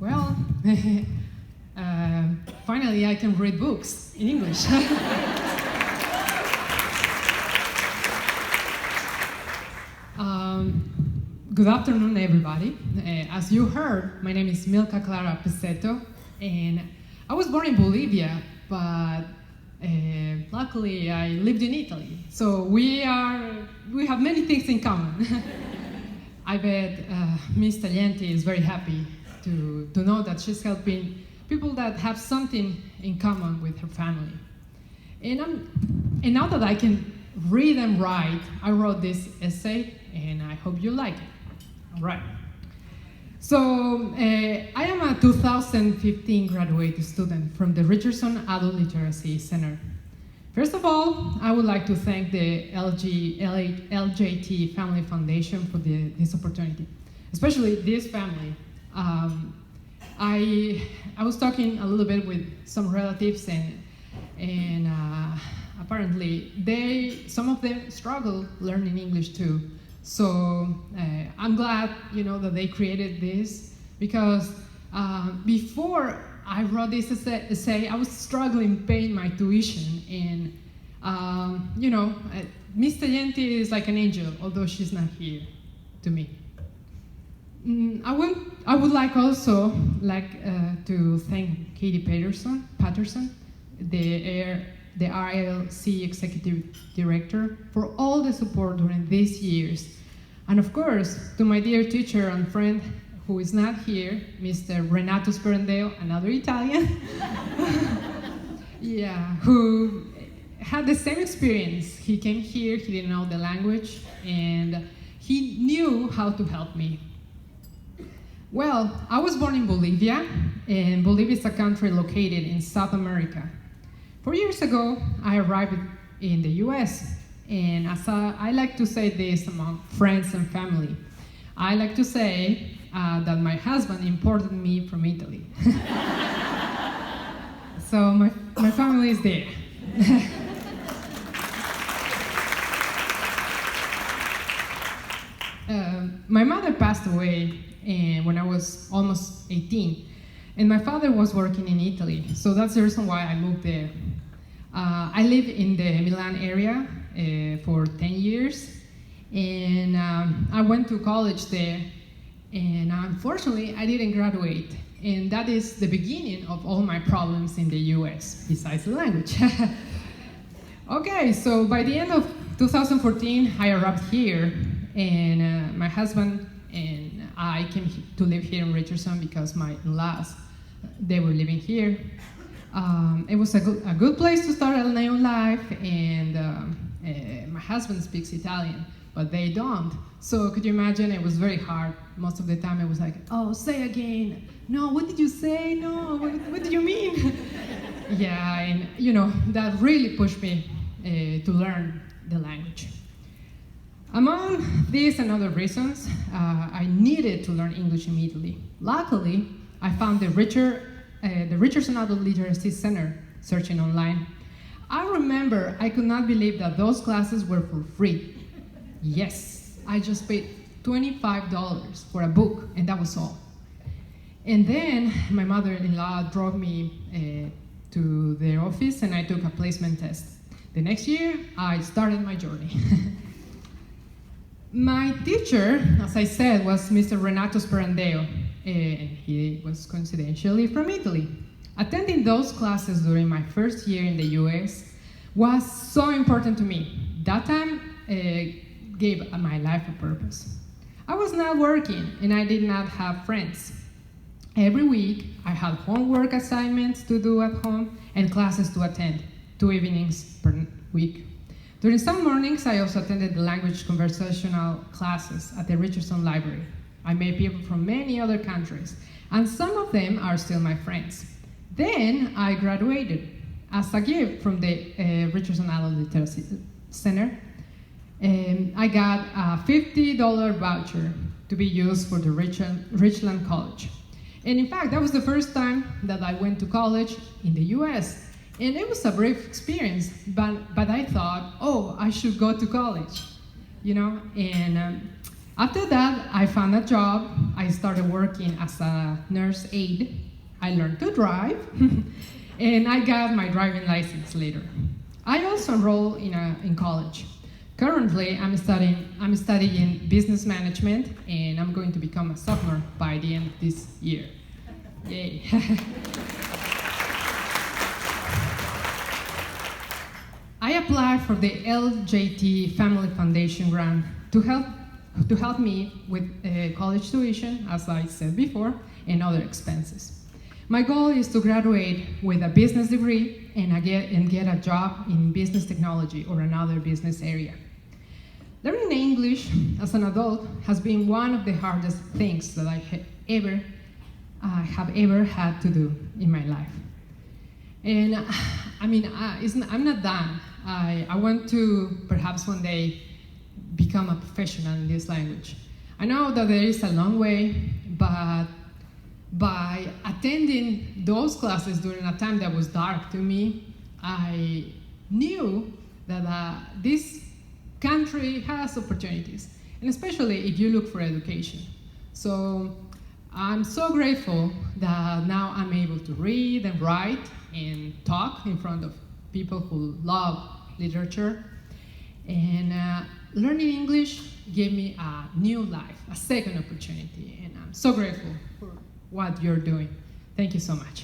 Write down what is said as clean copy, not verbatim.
Well, finally I can read books in English. Good afternoon, everybody. As you heard, my name is Milca Clara Peseto, and I was born in Bolivia, but luckily I lived in Italy. So we have many things in common. I bet Miss Taglienti is very happy to know that she's helping people that have something in common with her family. And now that I can read and write, I wrote this essay, and I hope you like it. All right. So I am a 2015 graduate student from the Richardson Adult Literacy Center. First of all, I would like to thank the LJT Family Foundation for this opportunity, especially this family. I was talking a little bit with some relatives, and apparently some of them struggle learning English too. So I'm glad, that they created this, because before I wrote this essay, I was struggling paying my tuition, and Miss Taglienti is like an angel, although she's not here to me. I would like also to thank Katie Patterson, the RLC Executive Director, for all the support during these years. And of course, to my dear teacher and friend who is not here, Mr. Renato Sperandeo, another Italian, who had the same experience. He came here, he didn't know the language, and he knew how to help me. Well, I was born in Bolivia, and Bolivia is a country located in South America. 4 years ago, I arrived in the US, and as I like to say this among friends and family, I like to say that my husband imported me from Italy. So my family is there. My mother passed away when I was almost 18, and my father was working in Italy, so that's the reason why I moved there. I lived in the Milan area for 10 years, and I went to college there, and unfortunately I didn't graduate, and that is the beginning of all my problems in the US, besides the language. Okay, so by the end of 2014, I arrived here, and my husband and I came to live here in Richardson because my in-laws, they were living here. It was a good place to start a new life, and my husband speaks Italian, but they don't. So could you imagine, it was very hard. Most of the time it was like, oh, say again. No, what did you say? No, what do you mean? Yeah, and that really pushed me to learn the language. Among these and other reasons, I needed to learn English immediately. Luckily, I found the Richardson Adult Literacy Center searching online. I remember I could not believe that those classes were for free. Yes, I just paid $25 for a book, and that was all. And then my mother-in-law drove me to their office, and I took a placement test. The next year, I started my journey. My teacher, as I said, was Mr. Renato Sperandeo, and he was coincidentally from Italy. Attending those classes during my first year in the US was so important to me. That time gave my life a purpose. I was not working, and I did not have friends. Every week, I had homework assignments to do at home and classes to attend, 2 evenings per week. During some mornings, I also attended the language conversational classes at the Richardson Library. I met people from many other countries, and some of them are still my friends. Then I graduated as a gift from the Richardson Adult Literacy Center, and I got a $50 voucher to be used for the Richland College. And in fact, that was the first time that I went to college in the US. And it was a brief experience, but I thought, oh, I should go to college, And After that, I found a job. I started working as a nurse aide. I learned to drive, and I got my driving license later. I also enrolled in college. Currently, I'm studying business management, and I'm going to become a sophomore by the end of this year. Yay! I applied for the LJT Family Foundation grant to help me with college tuition, as I said before, and other expenses. My goal is to graduate with a business degree and get a job in business technology or another business area. Learning English as an adult has been one of the hardest things that I have ever had to do in my life. And I'm not done. I want to perhaps one day become a professional in this language. I know that there is a long way, but by attending those classes during a time that was dark to me, I knew that this country has opportunities, and especially if you look for education. So I'm so grateful that now I'm able to read and write and talk in front of people who love literature. And learning English gave me a new life, a second opportunity, and I'm so grateful for what you're doing. Thank you so much.